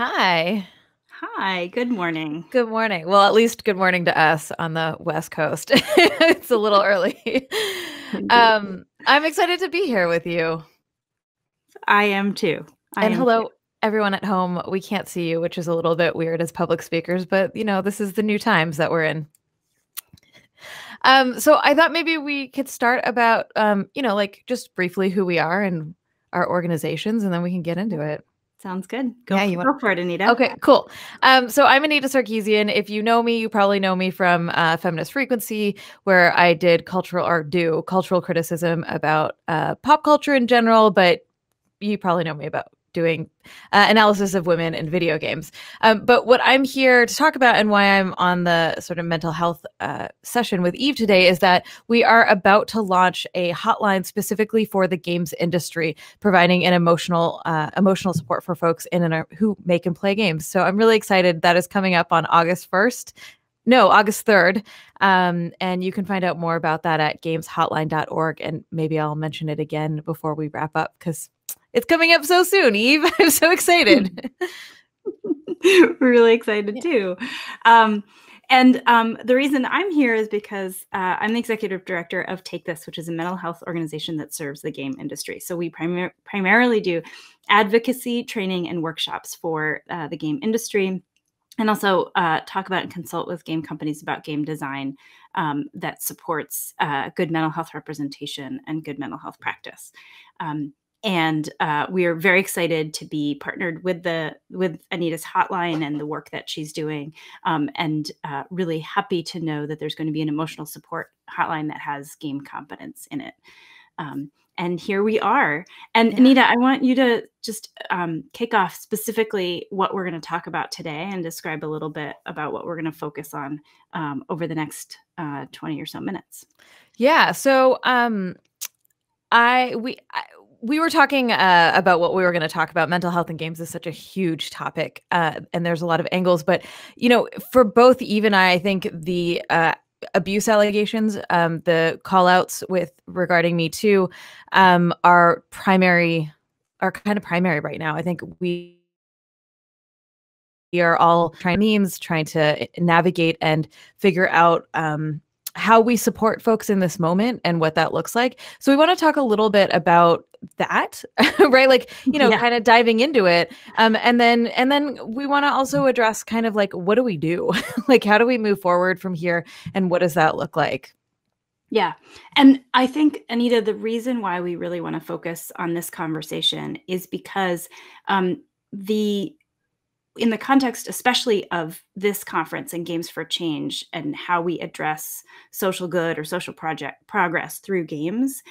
Hi. Hi, good morning. Good morning. Well, at least good morning to us on the West Coast. It's a little early. Indeed. I'm excited to be here with you. I am too. I And am too. hello, everyone at home. We can't see you, which is a little bit weird as public speakers, but this is the new times that we're in. So I thought maybe we could start about, like just briefly who we are and our organizations, and then we can get into it. Sounds good. Yeah, Go for it, Anita. Okay, cool. So I'm Anita Sarkeesian. If you know me, you probably know me from Feminist Frequency, where I did do cultural criticism about pop culture in general, but you probably know me about doing analysis of women in video games. But what I'm here to talk about and why I'm on the sort of mental health session with Eve today is that we are about to launch a hotline specifically for the games industry, providing an emotional support for folks who make and play games. So I'm really excited. That is coming up on August 1st. No, August 3rd. And you can find out more about that at gameshotline.org. And maybe I'll mention it again before we wrap up because it's coming up so soon, Eve. I'm so excited. We're really excited too. The reason I'm here is because I'm the executive director of Take This, which is a mental health organization that serves the game industry. So we primarily do advocacy, training, and workshops for the game industry, and also talk about and consult with game companies about game design that supports good mental health representation and good mental health practice. We are very excited to be partnered with Anita's hotline and the work that she's doing, and really happy to know that there's going to be an emotional support hotline that has game competence in it. And here we are. And yeah. Anita, I want you to just kick off specifically what we're going to talk about today and describe a little bit about what we're going to focus on over the next 20 or so minutes. Yeah. So we were talking about what we were going to talk about. Mental health and games is such a huge topic, and there's a lot of angles. But for both Eve and I think the abuse allegations, the call outs regarding Me Too, are kind of primary right now. I think we are all trying to navigate and figure out how we support folks in this moment and what that looks like. So we want to talk a little bit about that, right? Like, kind of diving into it. And then we want to also address kind of like, what do we do? Like, how do we move forward from here? And what does that look like? Yeah. And I think, Anita, the reason why we really want to focus on this conversation is because in the context, especially of this conference and Games for Change and how we address social good or social progress through games,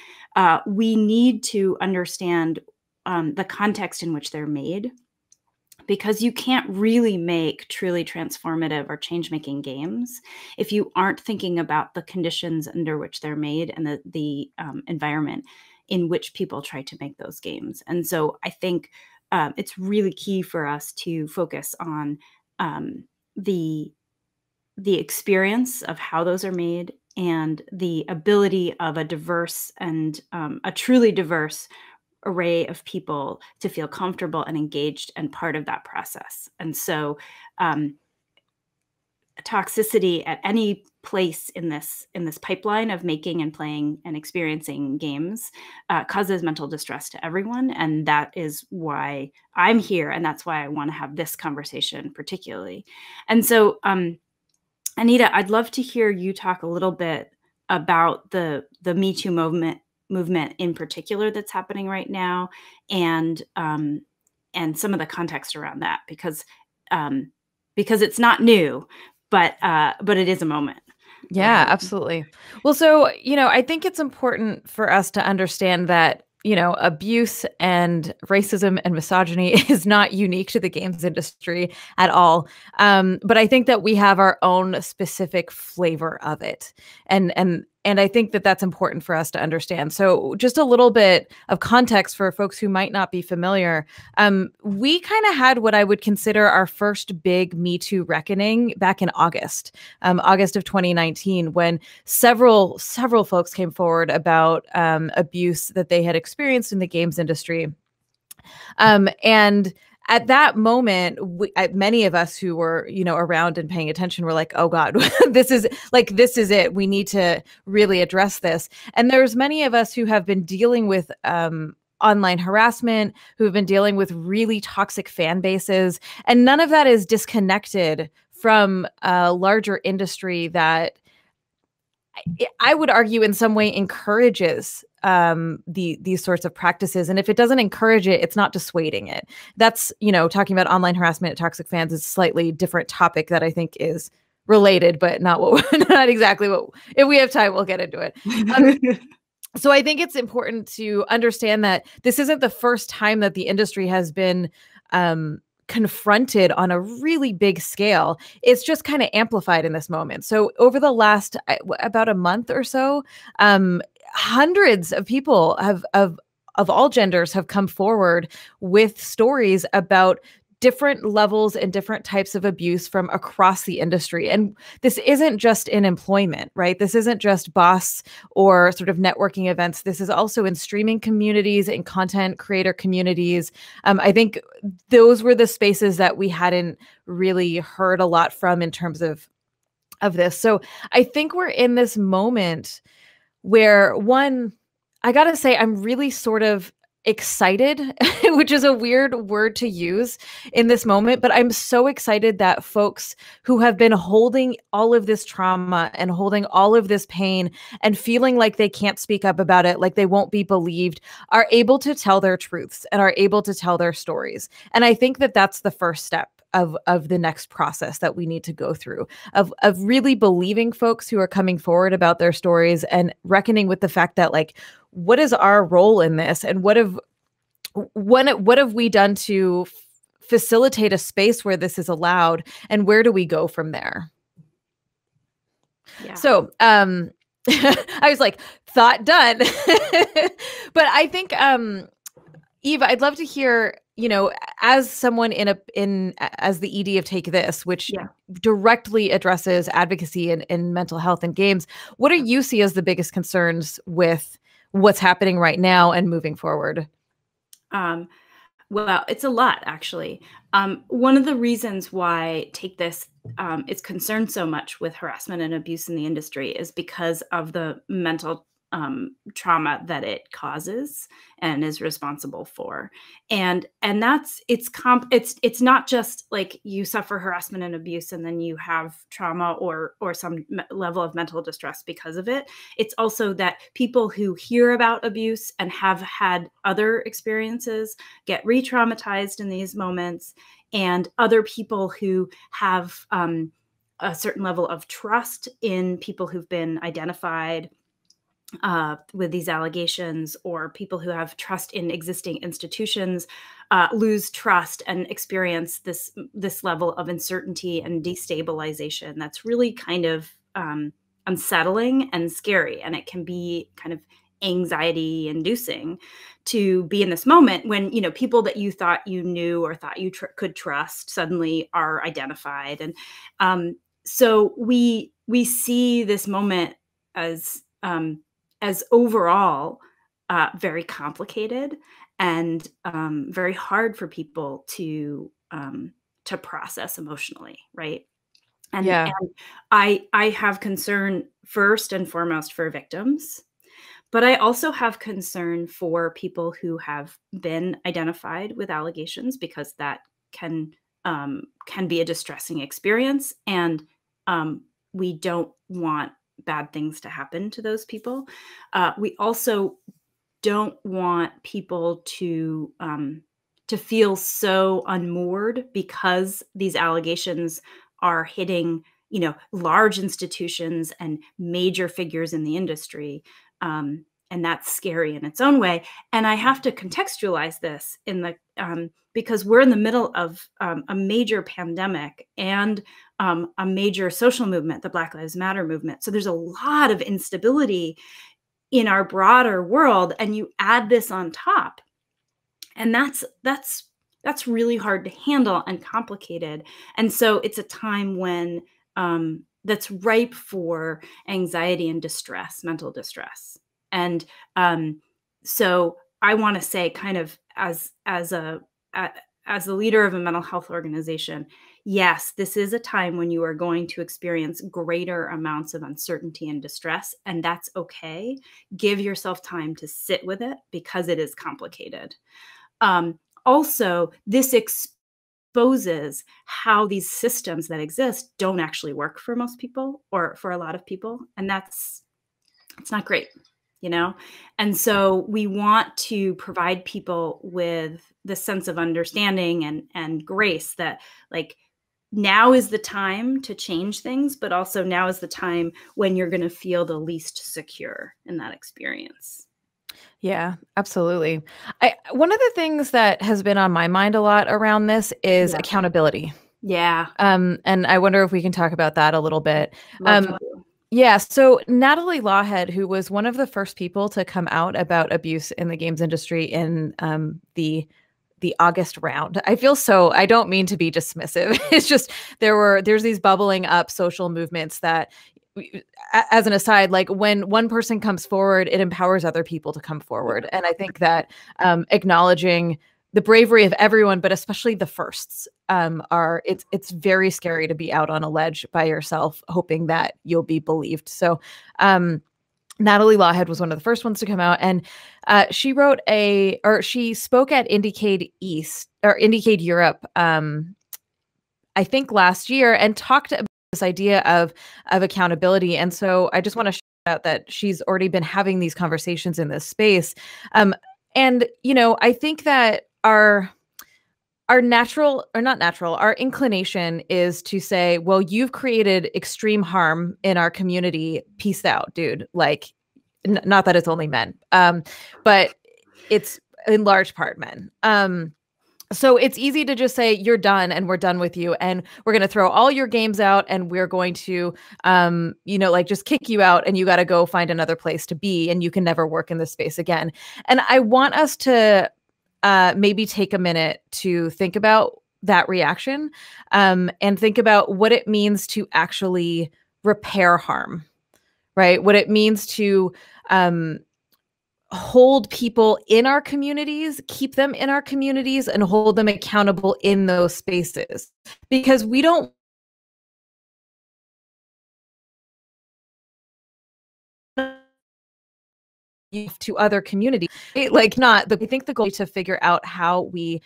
we need to understand the context in which they're made, because you can't really make truly transformative or change-making games if you aren't thinking about the conditions under which they're made and the environment in which people try to make those games. And so I think it's really key for us to focus on the experience of how those are made and the ability of a diverse and a truly diverse array of people to feel comfortable and engaged and part of that process. And so toxicity at any place in this pipeline of making and playing and experiencing games causes mental distress to everyone. And that is why I'm here. And that's why I want to have this conversation particularly. And so, Anita, I'd love to hear you talk a little bit about the Me Too movement in particular that's happening right now, and some of the context around that, because it's not new, but it is a moment. Yeah, absolutely. Well, so, I think it's important for us to understand that, abuse and racism and misogyny is not unique to the games industry at all. But I think that we have our own specific flavor of it. And I think that that's important for us to understand. So just a little bit of context for folks who might not be familiar. We kind of had what I would consider our first big Me Too reckoning back in August of 2019, when several folks came forward about abuse that they had experienced in the games industry. And at that moment, many of us who were, around and paying attention were like, oh God, this is it. We need to really address this. And there's many of us who have been dealing with online harassment, who have been dealing with really toxic fan bases. And none of that is disconnected from a larger industry that I would argue in some way encourages these sorts of practices. And if it doesn't encourage it, it's not dissuading it. That's, talking about online harassment and toxic fans is a slightly different topic that I think is related, but not exactly what, if we have time, we'll get into it. So I think it's important to understand that this isn't the first time that the industry has been confronted on a really big scale. It's just kind of amplified in this moment. So over the last about a month or so, hundreds of people of all genders have come forward with stories about different levels and different types of abuse from across the industry. And this isn't just in employment, right? This isn't just boss or sort of networking events. This is also in streaming communities and content creator communities. I think those were the spaces that we hadn't really heard a lot from in terms of this. So I think we're in this moment where, one, I gotta say, I'm really sort of excited, which is a weird word to use in this moment, but I'm so excited that folks who have been holding all of this trauma and holding all of this pain and feeling like they can't speak up about it, like they won't be believed, are able to tell their truths and are able to tell their stories. And I think that that's the first step of the next process that we need to go through, of really believing folks who are coming forward about their stories and reckoning with the fact that, like, what is our role in this, and what have we done to facilitate a space where this is allowed, and where do we go from there? Yeah. So I was like, thought done. But I think Eva, I'd love to hear, as someone as the ED of Take This, which directly addresses advocacy in mental health and games, what do you see as the biggest concerns with what's happening right now and moving forward? Well, it's a lot, actually. One of the reasons why Take This is concerned so much with harassment and abuse in the industry is because of the mental trauma that it causes and is responsible for. And it's not just like you suffer harassment and abuse and then you have trauma or some level of mental distress because of it. It's also that people who hear about abuse and have had other experiences get re-traumatized in these moments, and other people who have a certain level of trust in people who've been identified with these allegations, or people who have trust in existing institutions lose trust and experience this level of uncertainty and destabilization. That's really kind of unsettling and scary, and it can be kind of anxiety inducing to be in this moment when people that you thought you knew or thought you could trust suddenly are identified. And so we see this moment as overall very complicated and very hard for people to process emotionally, right? And I have concern first and foremost for victims, but I also have concern for people who have been identified with allegations, because that can be a distressing experience, and we don't want bad things to happen to those people. We also don't want people to feel so unmoored because these allegations are hitting, large institutions and major figures in the industry. And that's scary in its own way. And I have to contextualize this because we're in the middle of a major pandemic and a major social movement, the Black Lives Matter movement. So there's a lot of instability in our broader world, and you add this on top, and that's really hard to handle and complicated. And so it's a time when that's ripe for anxiety and distress, mental distress. And as the leader of a mental health organization, yes, this is a time when you are going to experience greater amounts of uncertainty and distress, and that's okay. Give yourself time to sit with it because it is complicated. Also, this exposes how these systems that exist don't actually work for most people or for a lot of people, and it's not great, you know? And so we want to provide people with the sense of understanding and grace that, like, now is the time to change things, but also now is the time when you're going to feel the least secure in that experience. Yeah, absolutely. One of the things that has been on my mind a lot around this is accountability. Yeah. And I wonder if we can talk about that a little bit. Love to do. Yeah, so Natalie Lawhead, who was one of the first people to come out about abuse in the games industry in the August round. I don't mean to be dismissive. It's just there's these bubbling up social movements that, as an aside, like when one person comes forward, it empowers other people to come forward. And I think that acknowledging the bravery of everyone, but especially the firsts, it's very scary to be out on a ledge by yourself, hoping that you'll be believed. So Natalie Lawhead was one of the first ones to come out, and she spoke at Indiecade Europe, I think last year, and talked about this idea of accountability. And so I just want to shout out that she's already been having these conversations in this space. And, I think that our inclination is to say, well, you've created extreme harm in our community. Peace out, dude. Like, not that it's only men, but it's in large part men. So it's easy to just say, you're done and we're done with you. And we're going to throw all your games out and we're going to, just kick you out and you got to go find another place to be and you can never work in this space again. And I want us to maybe take a minute to think about that reaction and think about what it means to actually repair harm, right? What it means to hold people in our communities, keep them in our communities, and hold them accountable in those spaces. Because we don't to other communities, like I think the goal is to figure out how we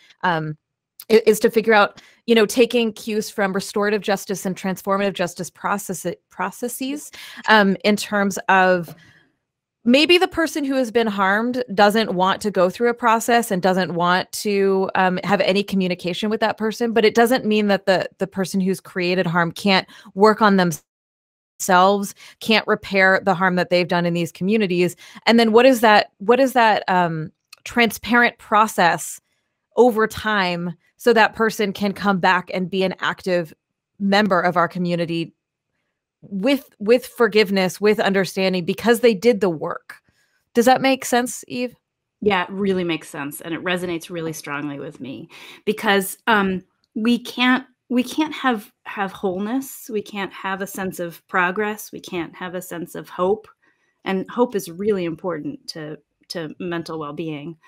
is to figure out, taking cues from restorative justice and transformative justice processes in terms of maybe the person who has been harmed doesn't want to go through a process and doesn't want to have any communication with that person, but it doesn't mean that the person who's created harm can't work on themselves, can't repair the harm that they've done in these communities. And then what is that transparent process over time so that person can come back and be an active member of our community with forgiveness, with understanding, because they did the work. Does that make sense, Eve? Yeah, it really makes sense. And it resonates really strongly with me because we can't have wholeness. We can't have a sense of progress. We can't have a sense of hope. And hope is really important to mental well-being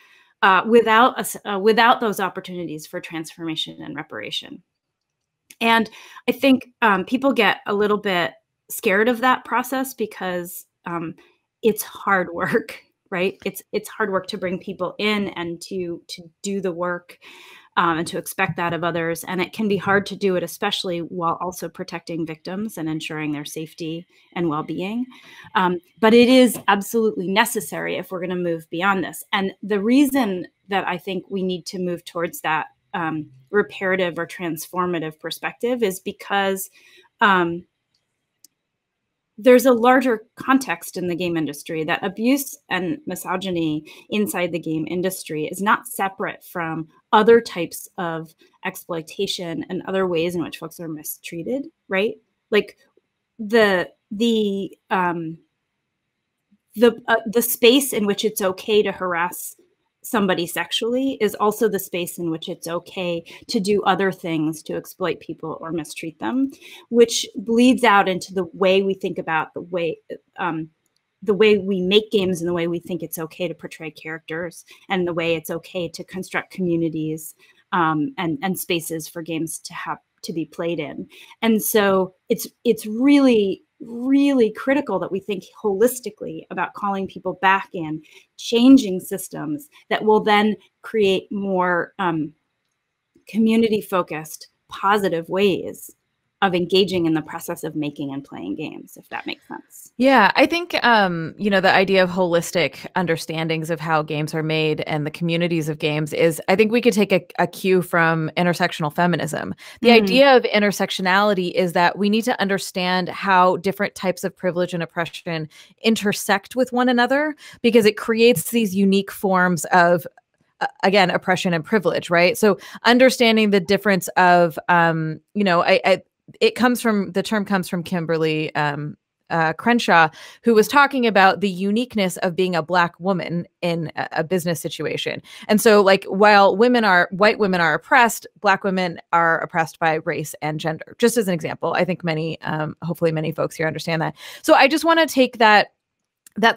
without those opportunities for transformation and reparation. And I think people get a little bit scared of that process because it's hard work, right? It's hard work to bring people in and to do the work and to expect that of others. And it can be hard to do it, especially while also protecting victims and ensuring their safety and well-being. But it is absolutely necessary if we're going to move beyond this. And the reason that I think we need to move towards that reparative or transformative perspective is because there's a larger context in the game industry that abuse and misogyny inside the game industry is not separate from other types of exploitation and other ways in which folks are mistreated, right? Like the space in which it's okay to harass somebody sexually is also the space in which it's okay to do other things to exploit people or mistreat them, which bleeds out into the way we think about the way we make games and the way we think it's okay to portray characters and the way it's okay to construct communities and spaces for games to be played in. And so it's really, really critical that we think holistically about calling people back in, changing systems that will then create more community-focused, positive ways of engaging in the process of making and playing games, if that makes sense. Yeah, I think, the idea of holistic understandings of how games are made and the communities of games is, I think we could take a cue from intersectional feminism. The idea of intersectionality is that we need to understand how different types of privilege and oppression intersect with one another, because it creates these unique forms of again, oppression and privilege, right? So understanding the difference of, the term comes from Kimberly Crenshaw, who was talking about the uniqueness of being a Black woman in a business situation. And so, like, while white women are oppressed, Black women are oppressed by race and gender, just as an example. I think hopefully many folks here understand that. So I just want to take that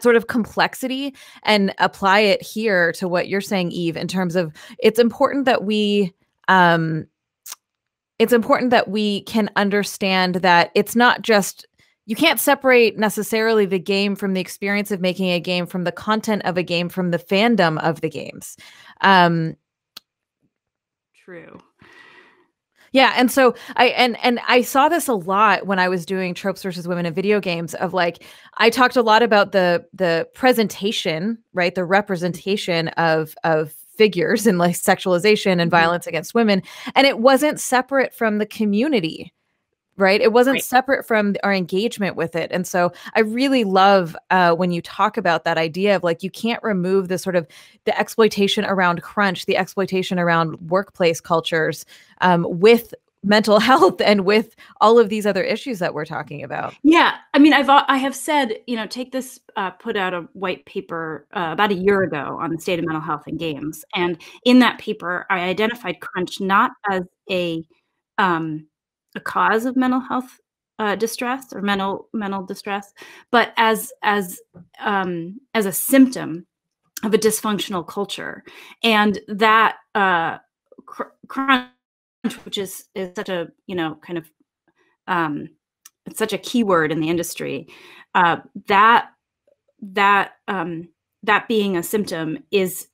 sort of complexity and apply it here to what you're saying, Eve, in terms of it's important that we can understand that it's not just, you can't separate necessarily the game from the experience of making a game, from the content of a game, from the fandom of the games. True. Yeah. And so I saw this a lot when I was doing tropes versus women in video games, of like, I talked a lot about the presentation, right? The representation of figures and like sexualization and violence against women. And it wasn't separate from the community, right? It wasn't separate from our engagement with it. And so I really love when you talk about that idea of like, you can't remove the sort of the exploitation around crunch, the exploitation around workplace cultures with mental health and with all of these other issues that we're talking about. Yeah. I mean, I have said, take this, put out a white paper about a year ago on the state of mental health in games. And in that paper, I identified crunch not as a cause of mental health distress or mental distress, but as a symptom of a dysfunctional culture. And that crunch, which is such a kind of it's such a keyword in the industry, that being a symptom is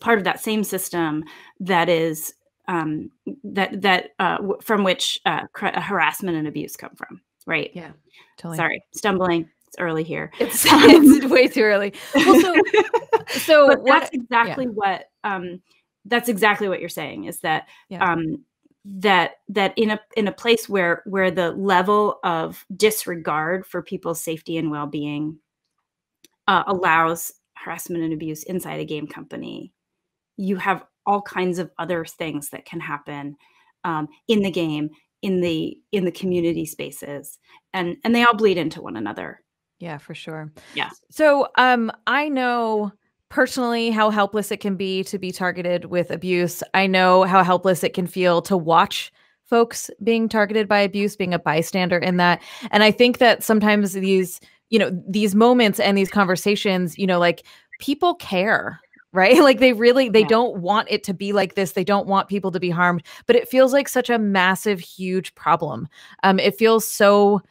part of that same system that is from which harassment and abuse come from, right? Yeah, totally. Sorry, stumbling. It's early here. It's way too early. Well, so but that's exactly what that's exactly what you're saying, is that that in a place where the level of disregard for people's safety and well-being allows harassment and abuse inside a game company, you have all kinds of other things that can happen in the game, in the community spaces, and they all bleed into one another. Yeah, for sure. Yeah. So I know personally how helpless it can be to be targeted with abuse. I know how helpless it can feel to watch folks being targeted by abuse, being a bystander in that. And I think that sometimes these moments and these conversations, like, people care, right? Like they don't want it to be like this. They don't want people to be harmed, but it feels like such a massive, huge problem. It feels so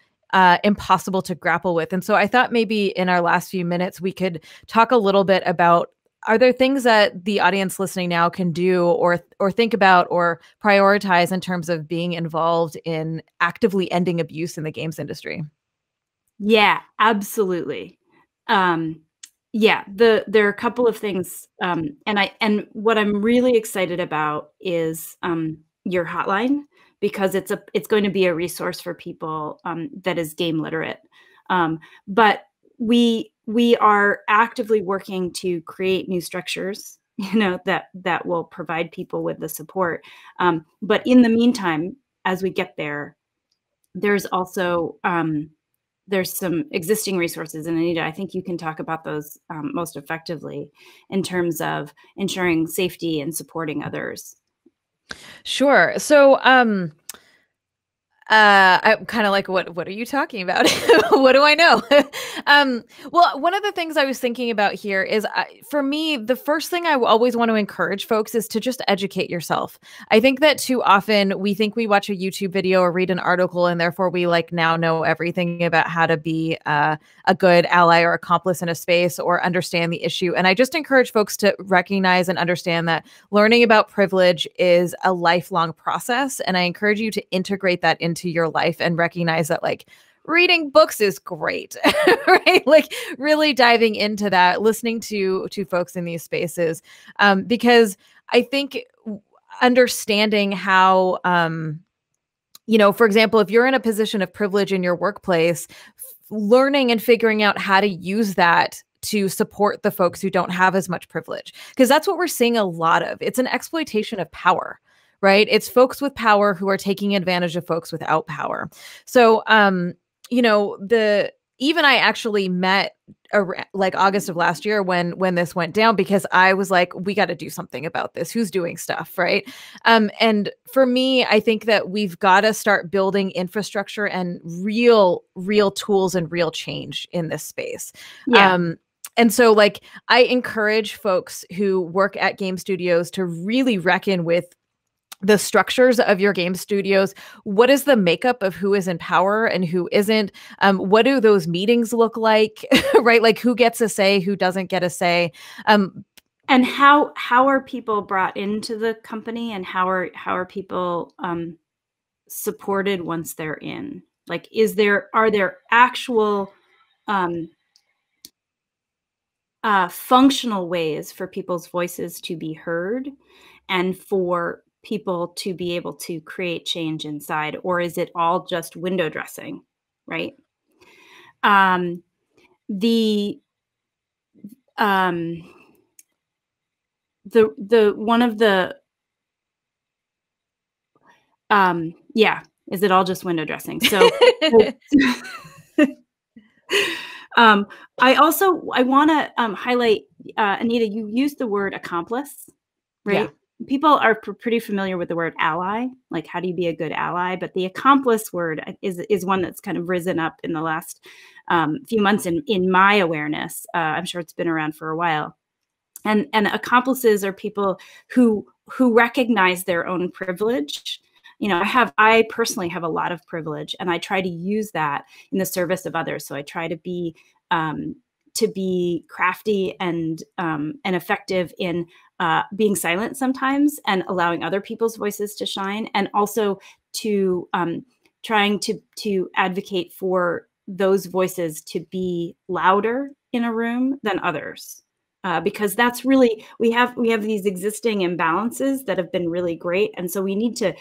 impossible to grapple with. And so I thought maybe in our last few minutes, we could talk a little bit about, are there things that the audience listening now can do or think about or prioritize in terms of being involved in actively ending abuse in the games industry? Yeah, absolutely. Yeah, there are a couple of things, and what I'm really excited about is your hotline, because it's going to be a resource for people that is game literate. But we are actively working to create new structures, that will provide people with the support. But in the meantime, as we get there, there's also there's some existing resources, and Anita, I think you can talk about those most effectively in terms of ensuring safety and supporting others. Sure. So I'm kind of like, what are you talking about? What do I know? Well, one of the things I was thinking about here is, for me, the first thing I always want to encourage folks is to just educate yourself. I think that too often we think we watch a YouTube video or read an article and therefore we like now know everything about how to be a good ally or accomplice in a space or understand the issue. And I just encourage folks to recognize and understand that learning about privilege is a lifelong process. And I encourage you to integrate that into your life and recognize that like reading books is great, right? Like really diving into that, listening to folks in these spaces, because I think understanding how, for example, if you're in a position of privilege in your workplace, learning and figuring out how to use that to support the folks who don't have as much privilege, because that's what we're seeing a lot of. It's an exploitation of power. Right? It's folks with power who are taking advantage of folks without power. So, even I actually met like August of last year when this went down, because I was like, we got to do something about this. Who's doing stuff, right? And for me, I think that we've got to start building infrastructure and real tools and real change in this space. Yeah. And so, like, I encourage folks who work at game studios to really reckon with the structures of your game studios. What is the makeup of who is in power and who isn't? What do those meetings look like? Right? Like who gets a say, who doesn't get a say? And how are people brought into the company, and how are people supported once they're in? Like, are there actual functional ways for people's voices to be heard and for people to be able to create change inside, or is it all just window dressing, right? The one of the is it all just window dressing? So I want to highlight, Anita, you used the word accomplice, right? Yeah. People are pretty familiar with the word ally, like how do you be a good ally? But the accomplice word is one that's kind of risen up in the last few months in my awareness. I'm sure it's been around for a while. And accomplices are people who recognize their own privilege. I personally have a lot of privilege, and I try to use that in the service of others. So I try to be crafty and effective in being silent sometimes and allowing other people's voices to shine, and also to trying to advocate for those voices to be louder in a room than others. Because that's really, we have these existing imbalances that have been really great. And so we need to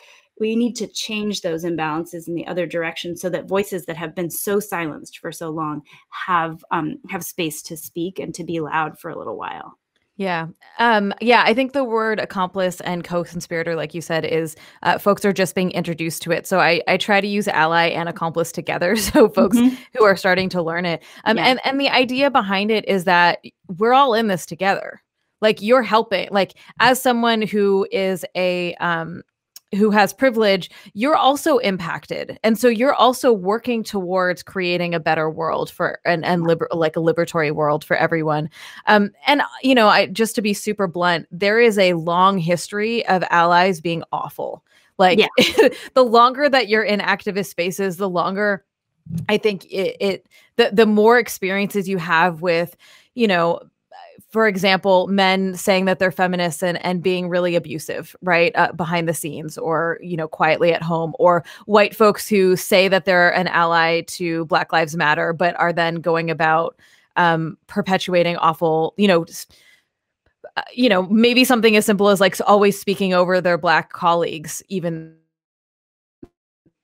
change those imbalances in the other direction, so that voices that have been so silenced for so long have space to speak and to be loud for a little while. Yeah. I think the word accomplice and co-conspirator, like you said, is folks are just being introduced to it. So I try to use ally and accomplice together. So folks who are starting to learn it. And the idea behind it is that we're all in this together. Like you're helping, like as someone who is who has privilege, you're also impacted. And so you're also working towards creating a better world for like a liberatory world for everyone. Just to be super blunt, there is a long history of allies being awful. Like the longer that you're in activist spaces, the longer I think the more experiences you have with, for example, men saying that they're feminists and being really abusive, right, behind the scenes, or, quietly at home, or white folks who say that they're an ally to Black Lives Matter, but are then going about perpetuating awful, maybe something as simple as like always speaking over their Black colleagues, even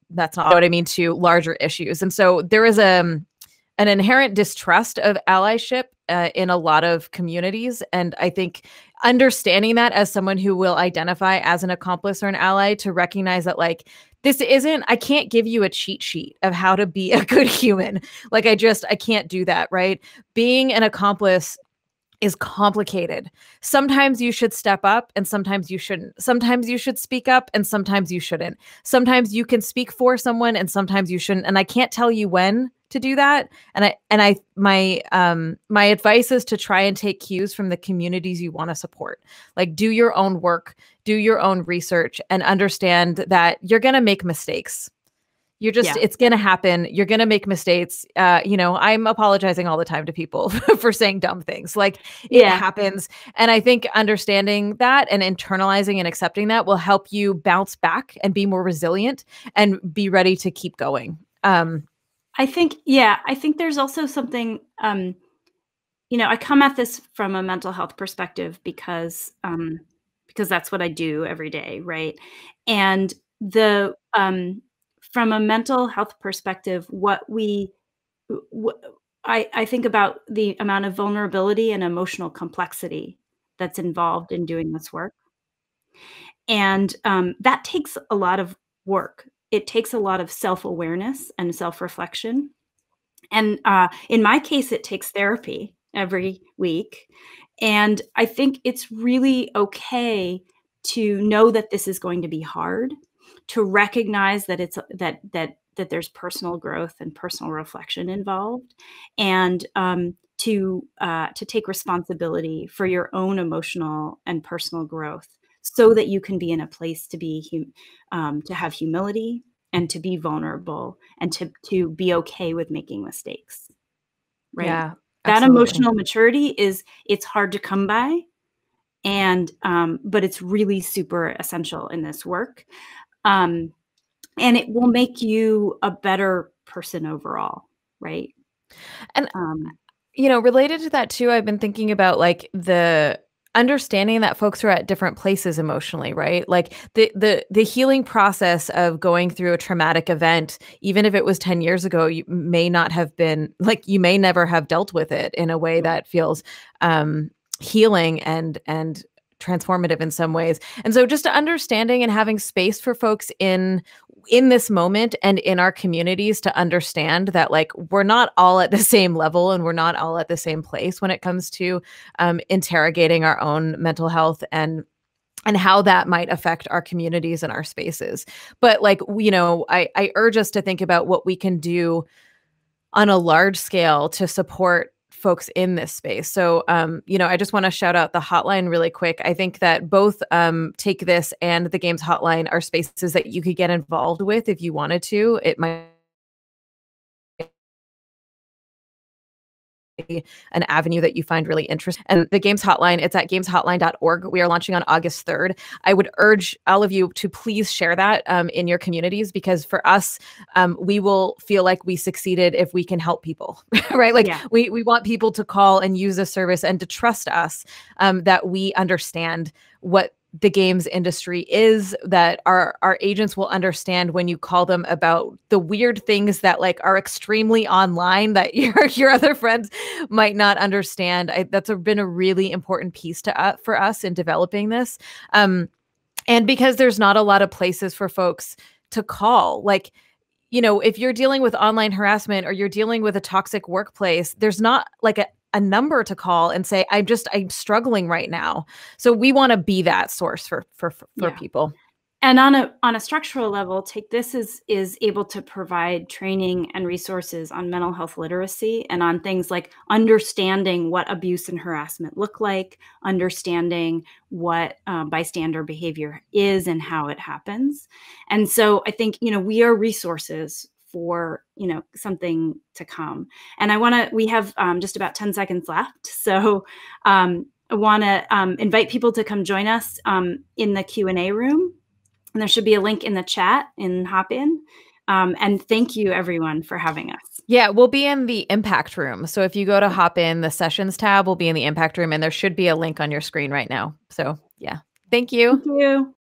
that's not what I mean, to larger issues. And so there is an inherent distrust of allyship in a lot of communities. And I think understanding that as someone who will identify as an accomplice or an ally, to recognize that like, I can't give you a cheat sheet of how to be a good human. Like I can't do that, right? Being an accomplice is complicated. Sometimes you should step up and sometimes you shouldn't. Sometimes you should speak up and sometimes you shouldn't. Sometimes you can speak for someone and sometimes you shouldn't. And I can't tell you when to do that. My advice is to try and take cues from the communities you want to support. Like, do your own work, do your own research, and understand that you're going to make mistakes. It's going to happen. You're going to make mistakes. I'm apologizing all the time to people for saying dumb things. Like, it happens. And I think understanding that and internalizing and accepting that will help you bounce back and be more resilient and be ready to keep going. I think there's also something, I come at this from a mental health perspective because that's what I do every day. Right. And from a mental health perspective, I think about the amount of vulnerability and emotional complexity that's involved in doing this work. And that takes a lot of work. It takes a lot of self-awareness and self-reflection. And in my case, it takes therapy every week. And I think it's really okay to know that this is going to be hard, to recognize that that there's personal growth and personal reflection involved, and to take responsibility for your own emotional and personal growth, so that you can be in a place to have humility and to be vulnerable and to be okay with making mistakes. Right. Yeah, that absolutely. emotional maturity it's hard to come by. And, but it's really super essential in this work. And it will make you a better person overall. Right. And, related to that too, I've been thinking about like the understanding that folks are at different places emotionally, right? Like the healing process of going through a traumatic event, even if it was 10 years ago, you may not have been like, you may never have dealt with it in a way that feels healing and transformative in some ways. And so just understanding and having space for folks in this moment and in our communities to understand that like we're not all at the same level and we're not all at the same place when it comes to interrogating our own mental health and how that might affect our communities and our spaces. But like, I urge us to think about what we can do on a large scale to support folks in this space. So, I just want to shout out the hotline really quick. I think that both Take This and the Games Hotline are spaces that you could get involved with if you wanted to. It might an avenue that you find really interesting. And the Games Hotline, it's at gameshotline.org. We are launching on August 3rd. I would urge all of you to please share that in your communities, because for us, we will feel like we succeeded if we can help people, right? Like we want people to call and use a service and to trust us, that we understand what the games industry is, that our agents will understand when you call them about the weird things that like are extremely online that your other friends might not understand. That's been a really important piece for us in developing this. And because there's not a lot of places for folks to call, like, if you're dealing with online harassment or you're dealing with a toxic workplace, there's not like a number to call and say, I'm struggling right now. So we want to be that source for people. And on a structural level, Take This is able to provide training and resources on mental health literacy and on things like understanding what abuse and harassment look like, understanding what bystander behavior is and how it happens. And so I think, we are resources for, something to come. And we have just about 10 seconds left. So I want to invite people to come join us in the Q&A room. And there should be a link in the chat in Hopin. And thank you, everyone, for having us. Yeah, we'll be in the Impact Room. So if you go to Hopin, the Sessions tab will be in the Impact Room, and there should be a link on your screen right now. So yeah, thank you. Thank you.